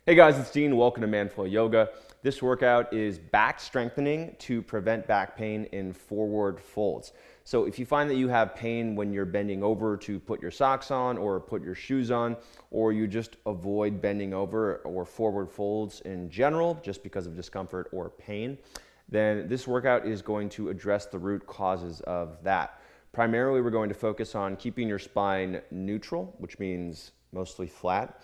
Hey guys, it's Dean. Welcome to Manflow Yoga. This workout is back strengthening to prevent back pain in forward folds. So if you find that you have pain when you're bending over to put your socks on or put your shoes on, or you just avoid bending over or forward folds in general just because of discomfort or pain, then this workout is going to address the root causes of that. Primarily, we're going to focus on keeping your spine neutral, which means mostly flat,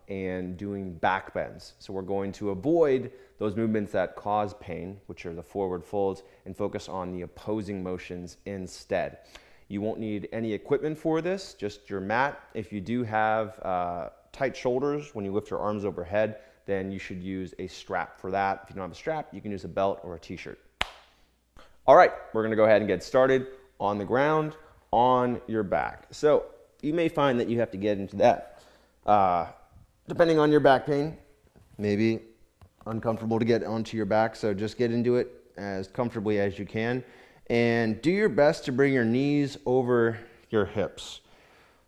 and doing back bends. So we're going to avoid those movements that cause pain, which are the forward folds, and focus on the opposing motions instead. You won't need any equipment for this, just your mat. If you do have tight shoulders when you lift your arms overhead, then you should use a strap for that. If you don't have a strap, you can use a belt or a t-shirt. All right, we're gonna go ahead and get started on the ground, on your back. So you may find that you have to get into that. Depending on your back pain, maybe uncomfortable to get onto your back, so just get into it as comfortably as you can and do your best to bring your knees over your hips.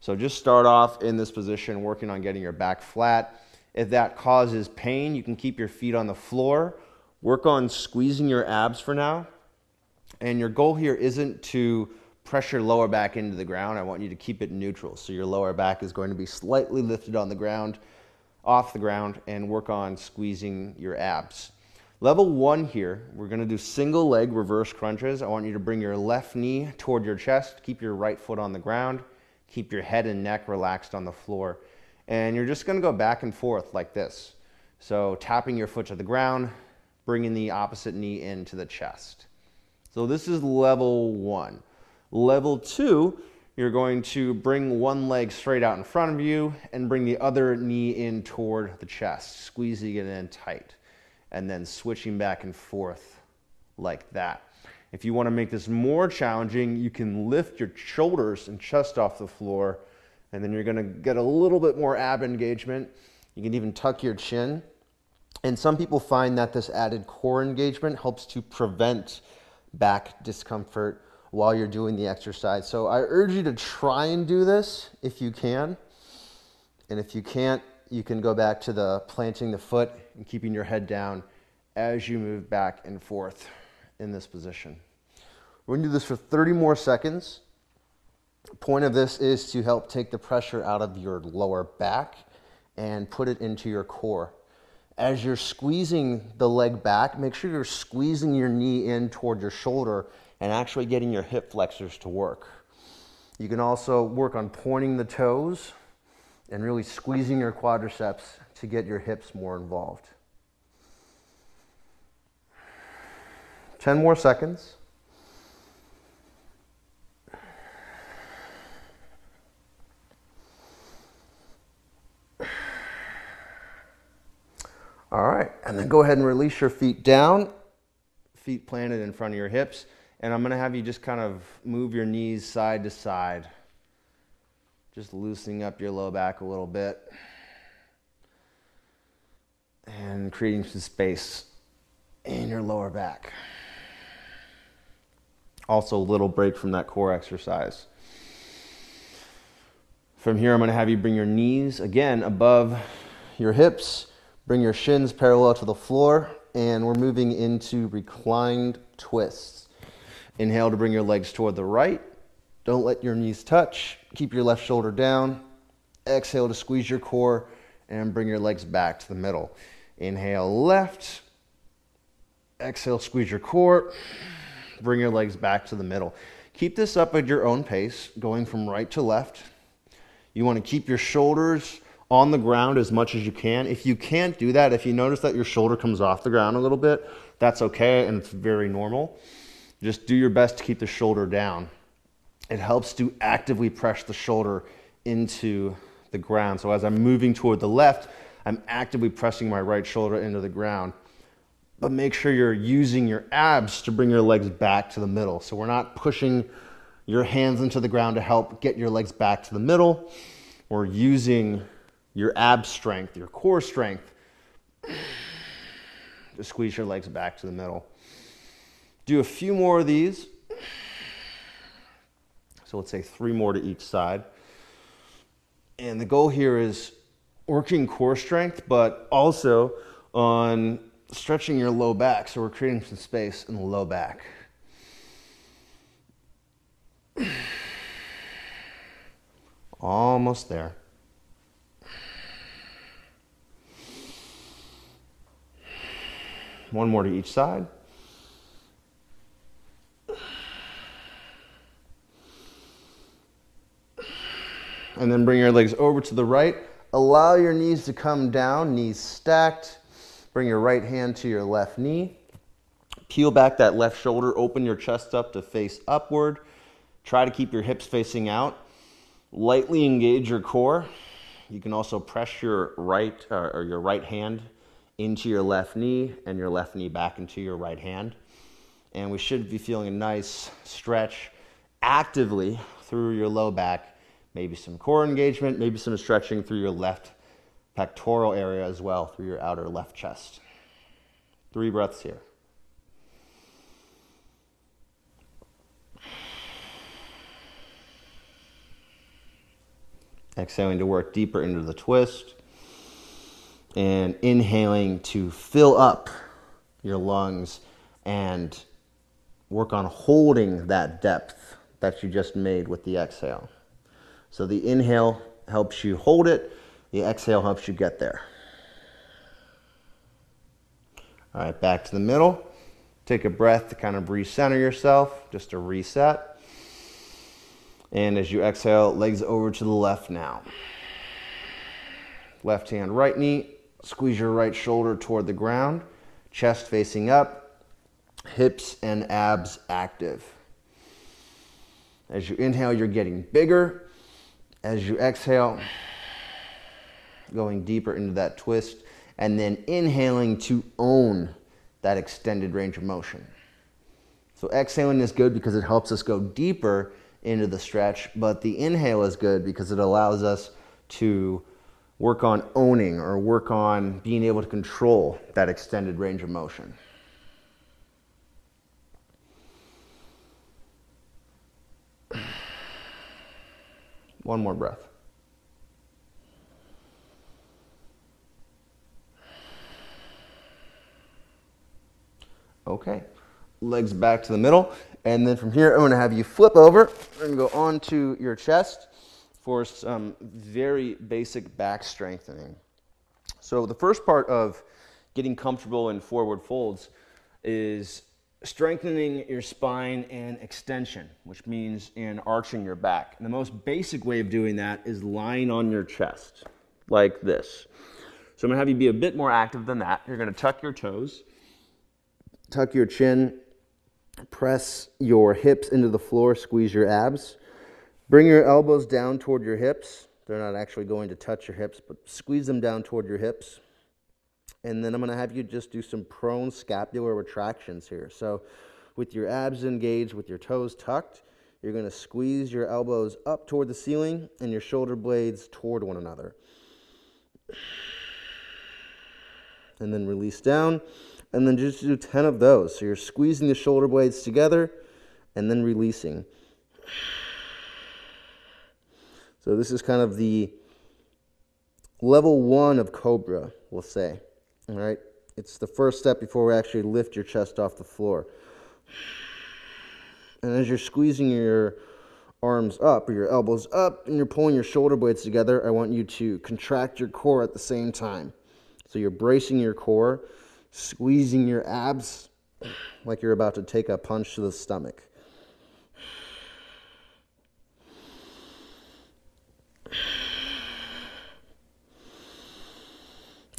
So just start off in this position, working on getting your back flat. If that causes pain, you can keep your feet on the floor. Work on squeezing your abs for now. And your goal here isn't to press your lower back into the ground. I want you to keep it neutral. So your lower back is going to be slightly lifted on the ground, off the ground, and work on squeezing your abs. Level 1 here, we're going to do single leg reverse crunches. I want you to bring your left knee toward your chest, keep your right foot on the ground, keep your head and neck relaxed on the floor. And you're just going to go back and forth like this. So tapping your foot to the ground, bringing the opposite knee into the chest. So this is level 1. Level 2, you're going to bring one leg straight out in front of you and bring the other knee in toward the chest, squeezing it in tight, and then switching back and forth like that. If you want to make this more challenging, you can lift your shoulders and chest off the floor, and then you're going to get a little bit more ab engagement. You can even tuck your chin. And some people find that this added core engagement helps to prevent back discomfort while you're doing the exercise. So I urge you to try and do this if you can. And if you can't, you can go back to the planting the foot and keeping your head down as you move back and forth in this position. We're gonna do this for 30 more seconds. The point of this is to help take the pressure out of your lower back and put it into your core. As you're squeezing the leg back, make sure you're squeezing your knee in toward your shoulder and actually getting your hip flexors to work. You can also work on pointing the toes and really squeezing your quadriceps to get your hips more involved. 10 more seconds. All right, and then go ahead and release your feet down, feet planted in front of your hips. And I'm going to have you just kind of move your knees side to side, just loosening up your low back a little bit and creating some space in your lower back. Also a little break from that core exercise. From here, I'm going to have you bring your knees again above your hips, bring your shins parallel to the floor, and we're moving into reclined twists. Inhale to bring your legs toward the right. Don't let your knees touch. Keep your left shoulder down. Exhale to squeeze your core and bring your legs back to the middle. Inhale left. Exhale, squeeze your core. Bring your legs back to the middle. Keep this up at your own pace, going from right to left. You want to keep your shoulders on the ground as much as you can. If you can't do that, if you notice that your shoulder comes off the ground a little bit, that's okay and it's very normal. Just do your best to keep the shoulder down. It helps to actively press the shoulder into the ground. So as I'm moving toward the left, I'm actively pressing my right shoulder into the ground. But make sure you're using your abs to bring your legs back to the middle. So we're not pushing your hands into the ground to help get your legs back to the middle. We're using your ab strength, your core strength, to squeeze your legs back to the middle. Do a few more of these. So let's say 3 more to each side. And the goal here is working core strength, but also on stretching your low back. So we're creating some space in the low back. Almost there. One more to each side. And then bring your legs over to the right. Allow your knees to come down, knees stacked. Bring your right hand to your left knee. Peel back that left shoulder, open your chest up to face upward. Try to keep your hips facing out. Lightly engage your core. You can also press your right hand into your left knee and your left knee back into your right hand. And we should be feeling a nice stretch actively through your low back. Maybe some core engagement, maybe some stretching through your left pectoral area as well, through your outer left chest. 3 breaths here. Exhaling to work deeper into the twist. And inhaling to fill up your lungs and work on holding that depth that you just made with the exhale. So the inhale helps you hold it. The exhale helps you get there. All right, back to the middle. Take a breath to kind of recenter yourself, just to reset. And as you exhale, legs over to the left now. Left hand, right knee. Squeeze your right shoulder toward the ground. Chest facing up. Hips and abs active. As you inhale, you're getting bigger. As you exhale, going deeper into that twist, and then inhaling to own that extended range of motion. So exhaling is good because it helps us go deeper into the stretch, but the inhale is good because it allows us to work on owning or work on being able to control that extended range of motion. One more breath. Okay, legs back to the middle. And then from here, I'm gonna have you flip over and go onto your chest for some very basic back strengthening. So the first part of getting comfortable in forward folds is strengthening your spine and extension, which means in arching your back. And the most basic way of doing that is lying on your chest, like this. So I'm gonna have you be a bit more active than that. You're gonna tuck your toes, tuck your chin, press your hips into the floor, squeeze your abs. Bring your elbows down toward your hips. They're not actually going to touch your hips, but squeeze them down toward your hips. And then I'm going to have you just do some prone scapular retractions here. So with your abs engaged, with your toes tucked, you're going to squeeze your elbows up toward the ceiling and your shoulder blades toward one another. And then release down. And then just do 10 of those. So you're squeezing the shoulder blades together and then releasing. So this is kind of the level 1 of Cobra, we'll say. All right? It's the first step before we actually lift your chest off the floor. And as you're squeezing your arms up or your elbows up and you're pulling your shoulder blades together, I want you to contract your core at the same time. So you're bracing your core, squeezing your abs like you're about to take a punch to the stomach.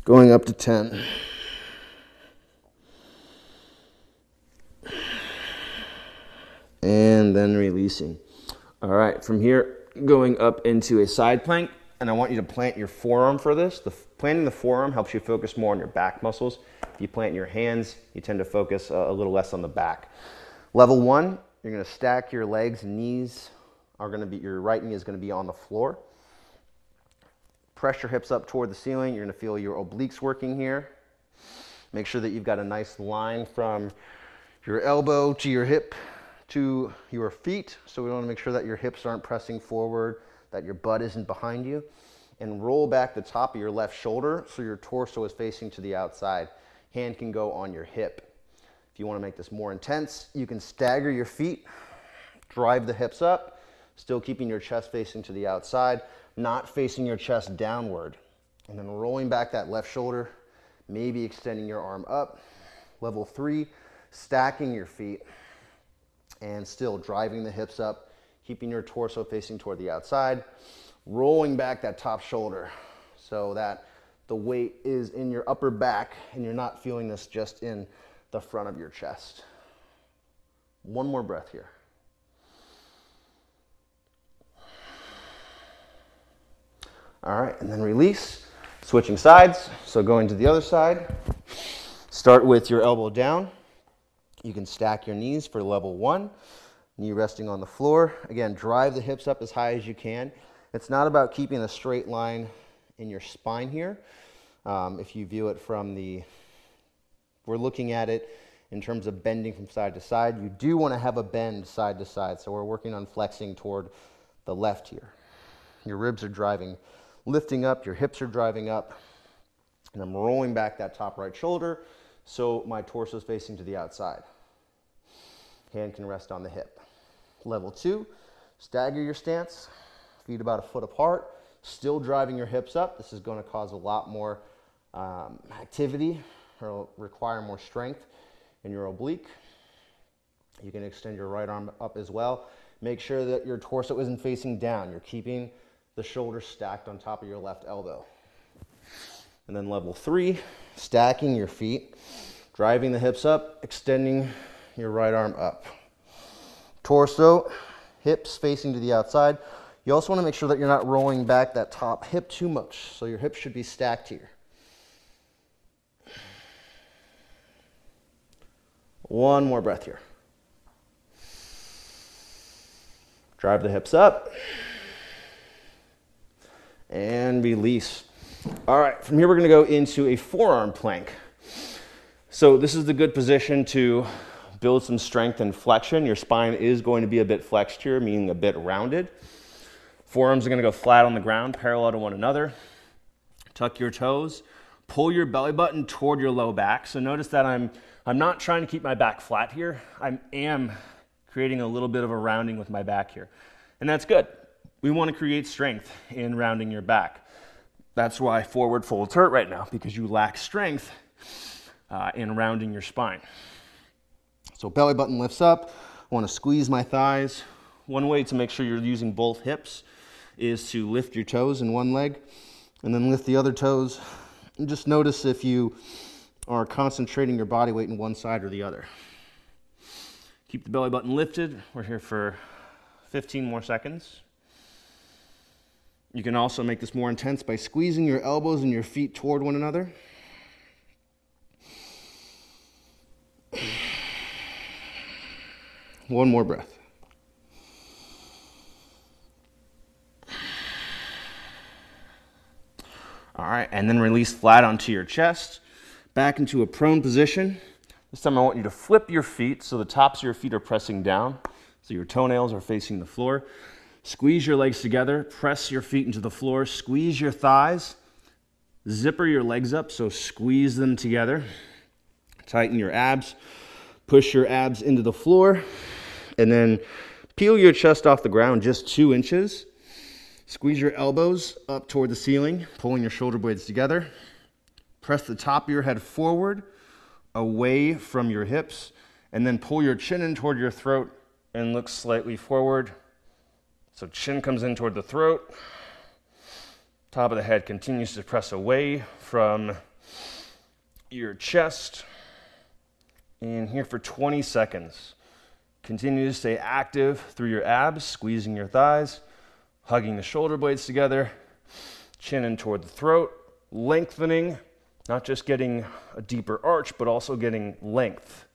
Going up to 10. And then releasing. All right, from here, going up into a side plank, and I want you to plant your forearm for this. Planting the forearm helps you focus more on your back muscles. If you plant your hands, you tend to focus a little less on the back. Level 1, you're gonna stack your legs and knees are gonna be, your right knee is gonna be on the floor. Press your hips up toward the ceiling. You're gonna feel your obliques working here. Make sure that you've got a nice line from your elbow to your hip to your feet. So we wanna make sure that your hips aren't pressing forward, that your butt isn't behind you. and roll back the top of your left shoulder so your torso is facing to the outside. Hand can go on your hip. If you want to make this more intense, you can stagger your feet, drive the hips up, still keeping your chest facing to the outside, not facing your chest downward. And then rolling back that left shoulder, maybe extending your arm up. Level 3, stacking your feet and still driving the hips up, keeping your torso facing toward the outside, rolling back that top shoulder so that the weight is in your upper back and you're not feeling this just in the front of your chest. One more breath here. All right, and then release, switching sides. So going to the other side, start with your elbow down. You can stack your knees for level 1, knee resting on the floor. Again, drive the hips up as high as you can. It's not about keeping a straight line in your spine here. If you view it from we're looking at it in terms of bending from side to side. You do want to have a bend side to side, so we're working on flexing toward the left here. Your ribs are lifting up, your hips are driving up, and I'm rolling back that top right shoulder so my torso is facing to the outside. Hand can rest on the hip. Level 2, stagger your stance, feet about a foot apart, still driving your hips up. This is going to cause a lot more activity or require more strength in your oblique. You can extend your right arm up as well. Make sure that your torso isn't facing down. You're keeping the shoulders stacked on top of your left elbow. And then level 3, stacking your feet, driving the hips up, extending your right arm up. Torso, hips facing to the outside. You also want to make sure that you're not rolling back that top hip too much. So your hips should be stacked here. One more breath here. Drive the hips up. And release. All right, from here we're going to go into a forearm plank. So this is the good position to build some strength and flexion. Your spine is going to be a bit flexed here, meaning a bit rounded. Forearms are going to go flat on the ground, parallel to one another. Tuck your toes. Pull your belly button toward your low back. So notice that I'm not trying to keep my back flat here. I am creating a little bit of a rounding with my back here. And that's good. We want to create strength in rounding your back. That's why forward folds hurt right now, because you lack strength in rounding your spine. So belly button lifts up. I want to squeeze my thighs. One way to make sure you're using both hips is to lift your toes in one leg and then lift the other toes. And just notice if you are concentrating your body weight in one side or the other. Keep the belly button lifted. We're here for 15 more seconds. You can also make this more intense by squeezing your elbows and your feet toward one another. One more breath. All right, and then release flat onto your chest, back into a prone position. This time I want you to flip your feet so the tops of your feet are pressing down, so your toenails are facing the floor. Squeeze your legs together, press your feet into the floor, squeeze your thighs, zipper your legs up, so squeeze them together. Tighten your abs, push your abs into the floor, and then peel your chest off the ground just 2 inches. Squeeze your elbows up toward the ceiling, pulling your shoulder blades together. Press the top of your head forward, away from your hips, and then pull your chin in toward your throat and look slightly forward. So chin comes in toward the throat. Top of the head continues to press away from your chest. And here for 20 seconds. Continue to stay active through your abs, squeezing your thighs, hugging the shoulder blades together, chin in toward the throat, lengthening, not just getting a deeper arch, but also getting length.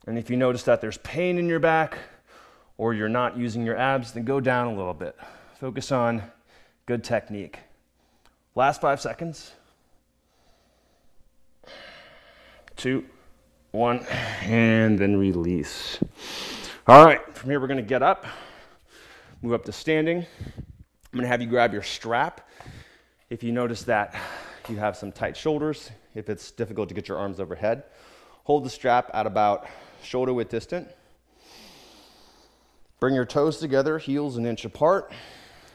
And if you notice that there's pain in your back or you're not using your abs, then go down a little bit. Focus on good technique. Last 5 seconds. 2, 1, and then release. All right, from here we're going to get up, move up to standing. I'm gonna have you grab your strap. If you notice that you have some tight shoulders, if it's difficult to get your arms overhead, hold the strap at about shoulder width distant. Bring your toes together, heels an inch apart.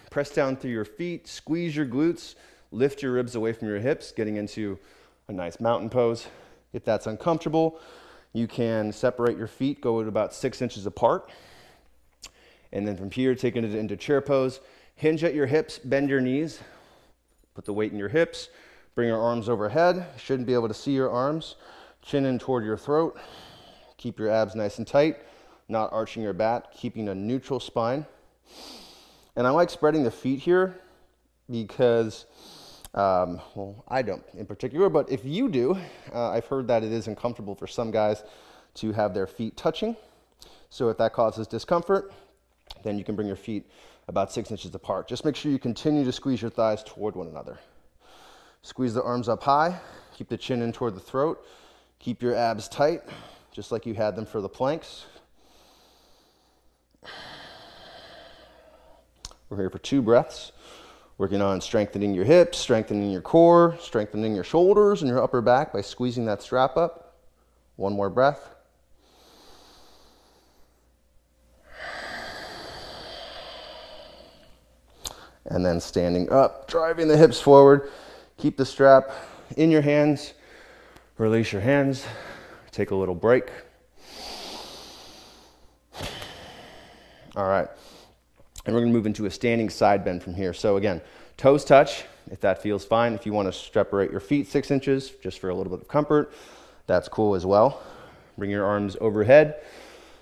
Press down through your feet, squeeze your glutes, lift your ribs away from your hips, getting into a nice mountain pose. If that's uncomfortable, you can separate your feet, go at about 6 inches apart. And then from here, taking it into chair pose. Hinge at your hips, bend your knees, put the weight in your hips, bring your arms overhead. Shouldn't be able to see your arms. Chin in toward your throat. Keep your abs nice and tight, not arching your back, keeping a neutral spine. And I like spreading the feet here because, well, I don't in particular, but if you do, I've heard that it is uncomfortable for some guys to have their feet touching. So if that causes discomfort, then you can bring your feet about 6 inches apart. Just make sure you continue to squeeze your thighs toward one another. Squeeze the arms up high, keep the chin in toward the throat, keep your abs tight, just like you had them for the planks. We're here for 2 breaths, working on strengthening your hips, strengthening your core, strengthening your shoulders and your upper back by squeezing that strap up. 1 more breath. And then standing up, driving the hips forward. Keep the strap in your hands. Release your hands. Take a little break. All right. And we're going to move into a standing side bend from here. So again, toes touch, if that feels fine. If you want to separate your feet 6 inches, just for a little bit of comfort, that's cool as well. Bring your arms overhead.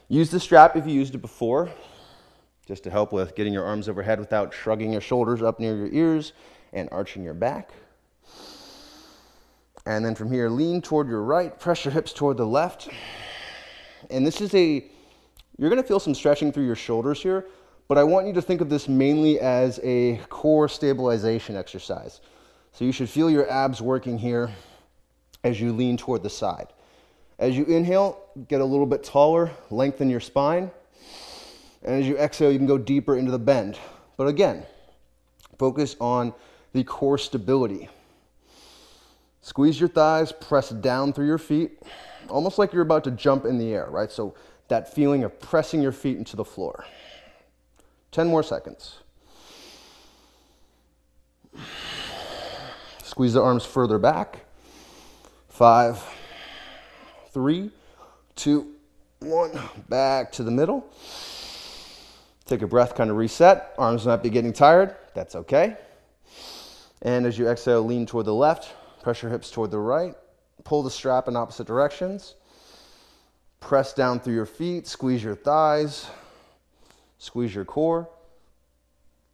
Use the strap if you used it before, just to help with getting your arms overhead without shrugging your shoulders up near your ears and arching your back. And then from here, lean toward your right, press your hips toward the left. And this is you're going to feel some stretching through your shoulders here, but I want you to think of this mainly as a core stabilization exercise. So you should feel your abs working here as you lean toward the side. As you inhale, get a little bit taller, lengthen your spine. And as you exhale, you can go deeper into the bend. But again, focus on the core stability. Squeeze your thighs, press down through your feet, almost like you're about to jump in the air, right? So that feeling of pressing your feet into the floor. 10 more seconds. Squeeze the arms further back. 5, 3, 2, 1. Back to the middle. Take a breath, kind of reset. Arms might be getting tired. That's okay. And as you exhale, lean toward the left. Press your hips toward the right. Pull the strap in opposite directions. Press down through your feet. Squeeze your thighs. Squeeze your core.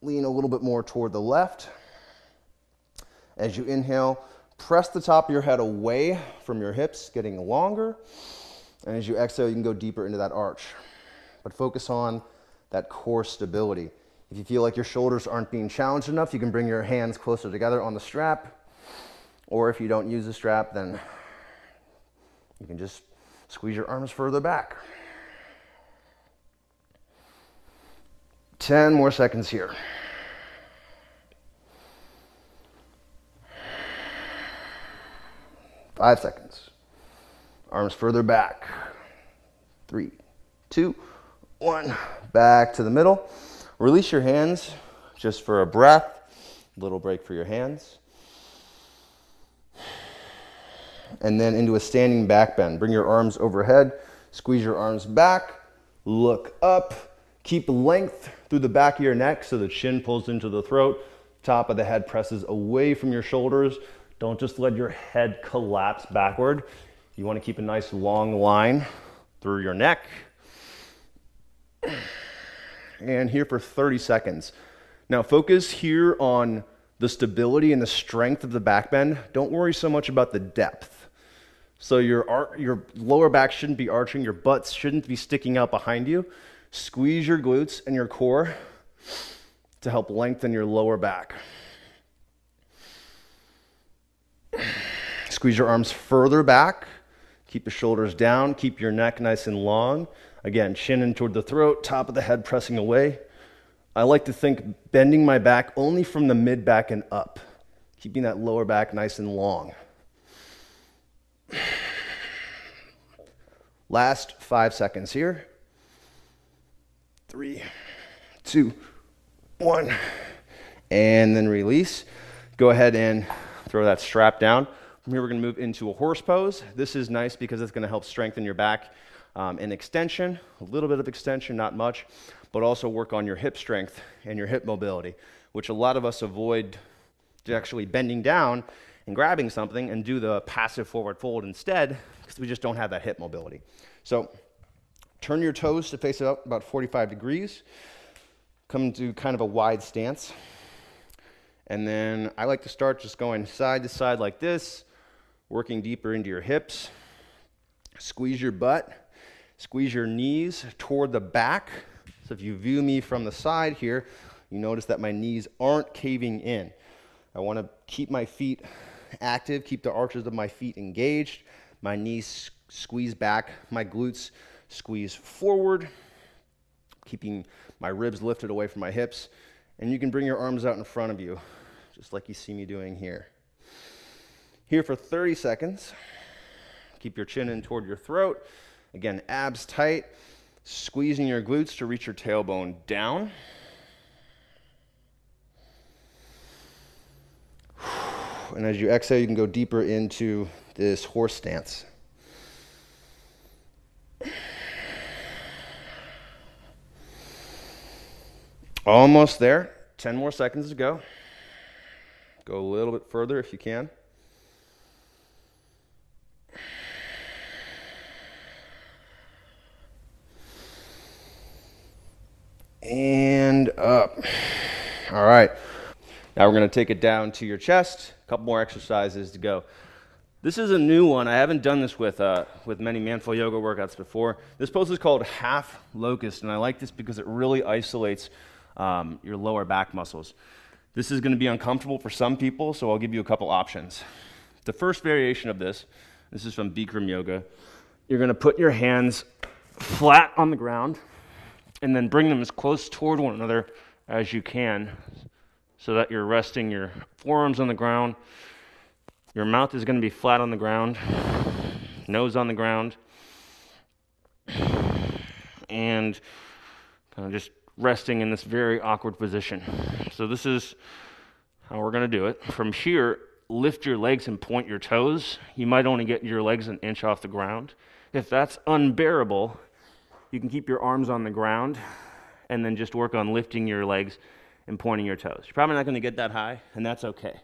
Lean a little bit more toward the left. As you inhale, press the top of your head away from your hips, getting longer. And as you exhale, you can go deeper into that arch. But focus on that core stability. If you feel like your shoulders aren't being challenged enough, you can bring your hands closer together on the strap. Or if you don't use the strap, then you can just squeeze your arms further back. 10 more seconds here. 5 seconds. Arms further back. 3, 2, 1. Back to the middle. Release your hands just for a breath. Little break for your hands. And then into a standing back bend. Bring your arms overhead. Squeeze your arms back. Look up. Keep length through the back of your neck so the chin pulls into the throat. Top of the head presses away from your shoulders. Don't just let your head collapse backward. You want to keep a nice long line through your neck. And here for 30 seconds. Now focus here on the stability and the strength of the back bend. Don't worry so much about the depth. So your lower back shouldn't be arching, your butt shouldn't be sticking out behind you. Squeeze your glutes and your core to help lengthen your lower back. Squeeze your arms further back. Keep the shoulders down. Keep your neck nice and long. Again, chin in toward the throat, top of the head pressing away. I like to think bending my back only from the mid back and up, keeping that lower back nice and long. Last 5 seconds here. 3, 2, 1, and then release. Go ahead and throw that strap down. From here, we're going to move into a horse pose. This is nice because it's going to help strengthen your back and extension, a little bit of extension, not much, but also work on your hip strength and your hip mobility, which a lot of us avoid actually bending down and grabbing something and do the passive forward fold instead because we just don't have that hip mobility. So turn your toes to face up about 45 degrees. Come to kind of a wide stance. And then I like to start just going side to side like this, working deeper into your hips. Squeeze your butt. Squeeze your knees toward the back. So if you view me from the side here, you notice that my knees aren't caving in. I want to keep my feet active, keep the arches of my feet engaged. My knees squeeze back, my glutes squeeze forward, keeping my ribs lifted away from my hips. And you can bring your arms out in front of you, just like you see me doing here. Here for 30 seconds. Keep your chin in toward your throat. Again, abs tight, squeezing your glutes to reach your tailbone down. And as you exhale, you can go deeper into this horse stance. Almost there. 10 more seconds to go. Go a little bit further if you can. And up. All right. Now we're going to take it down to your chest. A couple more exercises to go. This is a new one. I haven't done this with many manful yoga workouts before. This pose is called half locust, and I like this because it really isolates your lower back muscles. This is going to be uncomfortable for some people, so I'll give you a couple options. The first variation of this is from Bikram yoga. You're going to put your hands flat on the ground and then bring them as close toward one another as you can so that you're resting your forearms on the ground. Your mouth is going to be flat on the ground, nose on the ground, and kind of just resting in this very awkward position. So this is how we're going to do it. From here, lift your legs and point your toes. You might only get your legs an inch off the ground. If that's unbearable, you can keep your arms on the ground and then just work on lifting your legs and pointing your toes. You're probably not going to get that high, and that's okay.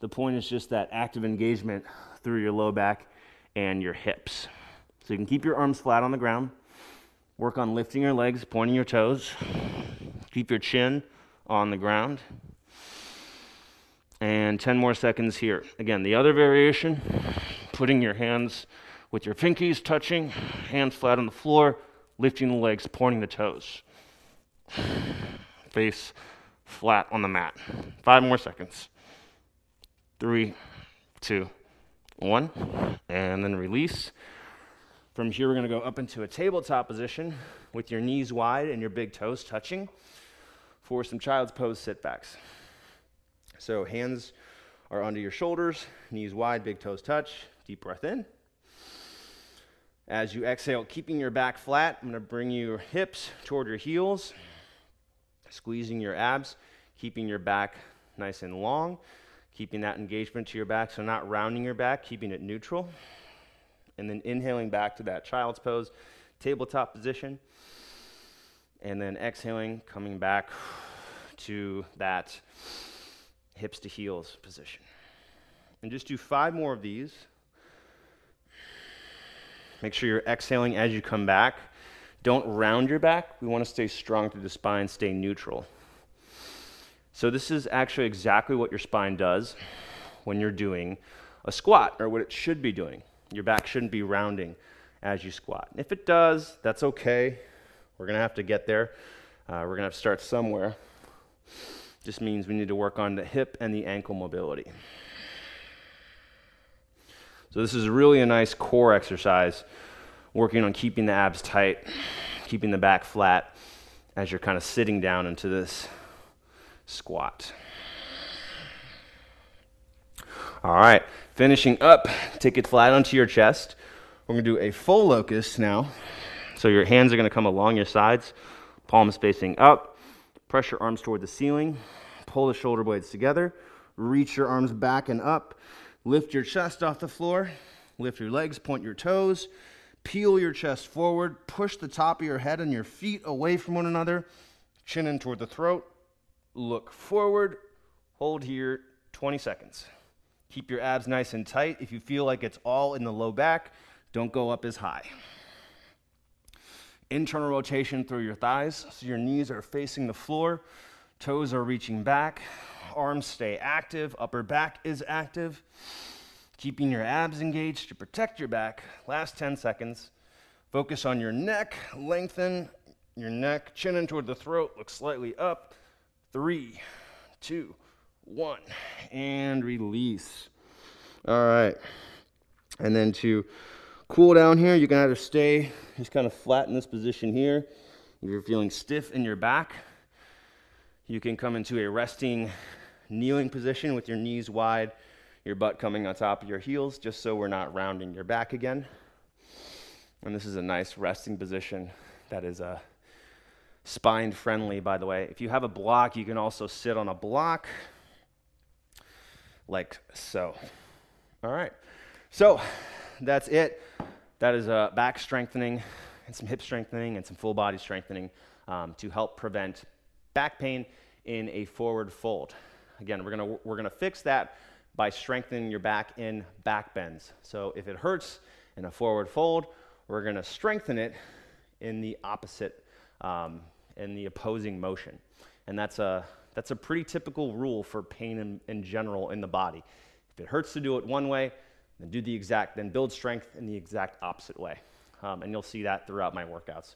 The point is just that active engagement through your low back and your hips. So you can keep your arms flat on the ground, work on lifting your legs, pointing your toes, keep your chin on the ground, and 10 more seconds here. Again, the other variation, putting your hands with your pinkies touching, hands flat on the floor, lifting the legs, pointing the toes. Face flat on the mat. 5 more seconds. 3, 2, 1, and then release. From here, we're going to go up into a tabletop position with your knees wide and your big toes touching for some child's pose sit-backs. So hands are under your shoulders, knees wide, big toes touch. Deep breath in. As you exhale, keeping your back flat, I'm going to bring your hips toward your heels, squeezing your abs, keeping your back nice and long, keeping that engagement to your back, so not rounding your back, keeping it neutral. And then inhaling back to that child's pose, tabletop position. And then exhaling, coming back to that hips to heels position. And just do 5 more of these. Make sure you're exhaling as you come back. Don't round your back. We want to stay strong through the spine, stay neutral. So this is actually exactly what your spine does when you're doing a squat, or what it should be doing. Your back shouldn't be rounding as you squat. If it does, that's okay. We're going to have to get there. We're going to have to start somewhere. Just means we need to work on the hip and the ankle mobility. So this is really a nice core exercise, working on keeping the abs tight, keeping the back flat, as you're kind of sitting down into this squat. All right, finishing up, take it flat onto your chest. We're gonna do a full locust now. So your hands are gonna come along your sides, palms facing up, press your arms toward the ceiling, pull the shoulder blades together, reach your arms back and up, lift your chest off the floor, lift your legs, point your toes, peel your chest forward, push the top of your head and your feet away from one another, chin in toward the throat, look forward, hold here 20 seconds. Keep your abs nice and tight. If you feel like it's all in the low back, don't go up as high. Internal rotation through your thighs, so your knees are facing the floor, toes are reaching back, arms stay active, upper back is active. Keeping your abs engaged to protect your back. Last 10 seconds. Focus on your neck, lengthen your neck, chin in toward the throat, look slightly up. 3, 2, 1, and release. All right. And then to cool down here, you can either stay just kind of flat in this position here. If you're feeling stiff in your back, you can come into a resting kneeling position with your knees wide, your butt coming on top of your heels, just so we're not rounding your back again. And this is a nice resting position that is spine friendly, by the way. If you have a block, you can also sit on a block like so. All right, so that's it. That is back strengthening and some hip strengthening and some full body strengthening to help prevent back pain in a forward fold. Again, we're gonna fix that by strengthening your back in back bends. So if it hurts in a forward fold, we're gonna strengthen it in the opposite, in the opposing motion. And that's a pretty typical rule for pain in general in the body. If it hurts to do it one way, then build strength in the exact opposite way. And you'll see that throughout my workouts.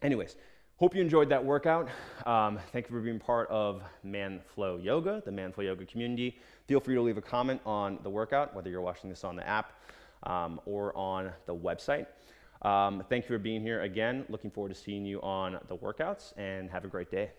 Anyways, hope you enjoyed that workout. Thank you for being part of Man Flow Yoga, the Man Flow Yoga community. Feel free to leave a comment on the workout, whether you're watching this on the app or on the website. Thank you for being here again. Looking forward to seeing you on the workouts, and have a great day.